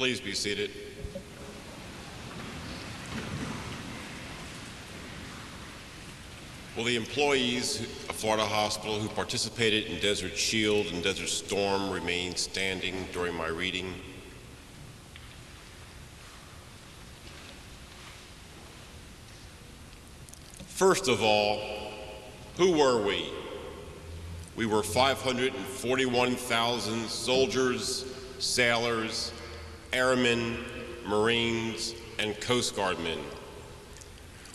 Please be seated. Will the employees of Florida Hospital who participated in Desert Shield and Desert Storm remain standing during my reading? First of all, who were we? We were 541,000 soldiers, sailors, airmen, Marines, and Coast Guardmen.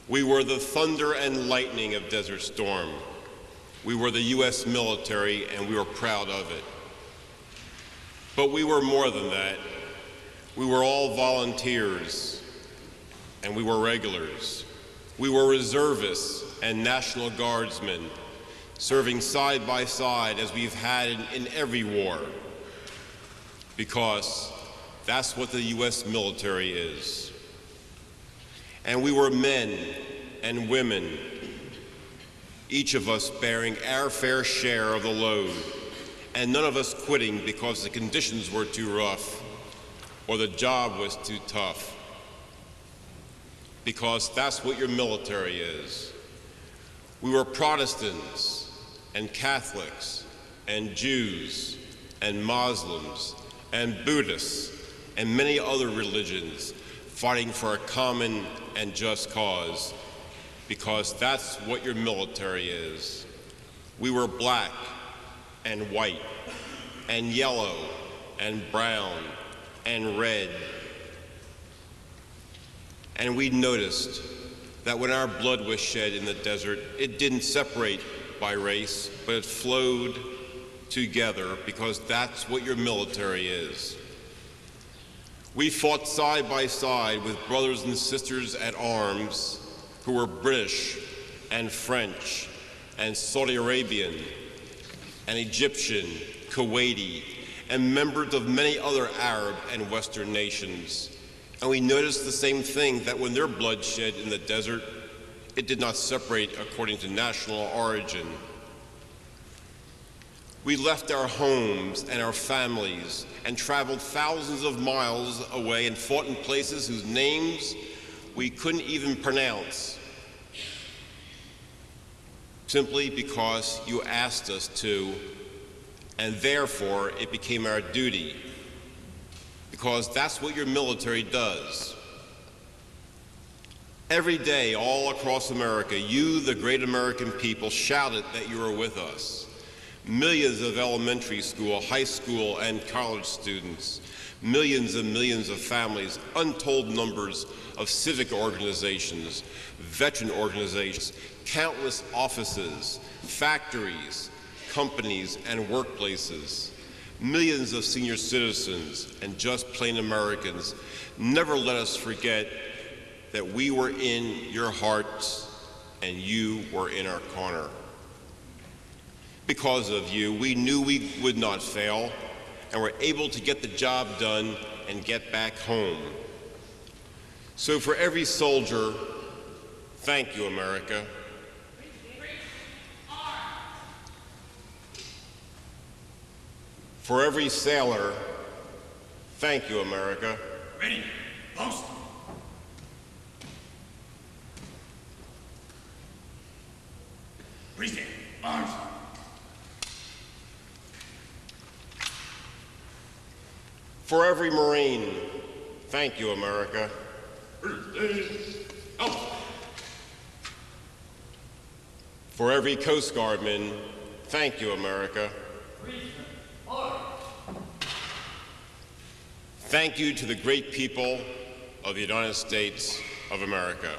We were the thunder and lightning of Desert Storm. We were the U.S. military, and we were proud of it. But we were more than that. We were all volunteers, and we were regulars. We were reservists and National Guardsmen, serving side by side as we've had in every war, because that's what the U.S. military is. And we were men and women, each of us bearing our fair share of the load, and none of us quitting because the conditions were too rough or the job was too tough, because that's what your military is. We were Protestants and Catholics and Jews and Muslims and Buddhists and many other religions fighting for a common and just cause, because that's what your military is. We were black and white and yellow and brown and red. And we noticed that when our blood was shed in the desert, it didn't separate by race, but it flowed together, because that's what your military is. We fought side by side with brothers and sisters at arms who were British and French and Saudi Arabian and Egyptian, Kuwaiti, and members of many other Arab and Western nations. And we noticed the same thing, that when their blood shed in the desert, it did not separate according to national origin. We left our homes and our families and traveled thousands of miles away and fought in places whose names we couldn't even pronounce, simply because you asked us to, and therefore it became our duty, because that's what your military does. Every day, all across America, you, the great American people, shouted that you were with us. Millions of elementary school, high school, and college students, millions and millions of families, untold numbers of civic organizations, veteran organizations, countless offices, factories, companies, and workplaces, millions of senior citizens, and just plain Americans. Never let us forget that we were in your hearts and you were in our corner. Because of you, we knew we would not fail and were able to get the job done and get back home. So for every soldier, thank you, America. For every sailor, thank you, America. Ready, post. Freeze it, arms. For every Marine, thank you, America. Out. For every Coast Guardman, thank you, America. Thank you to the great people of the United States of America.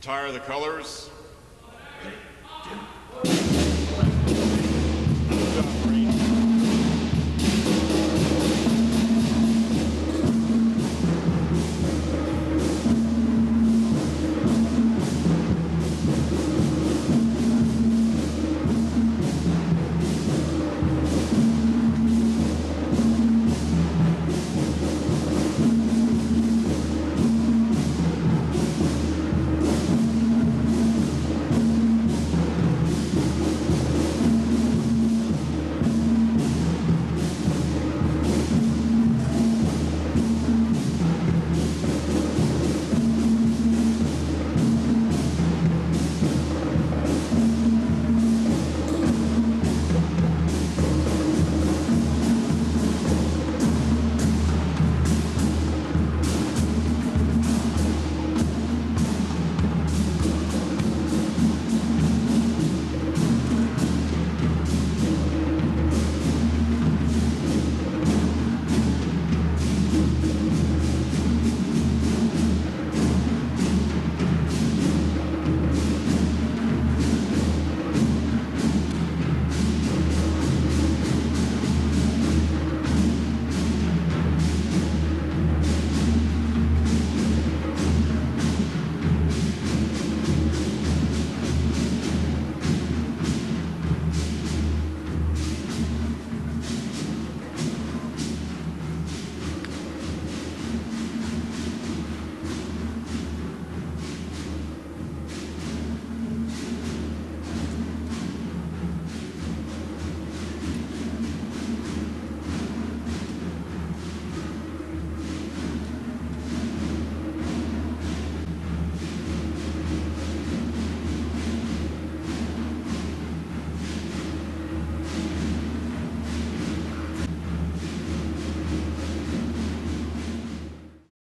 Retire the colors.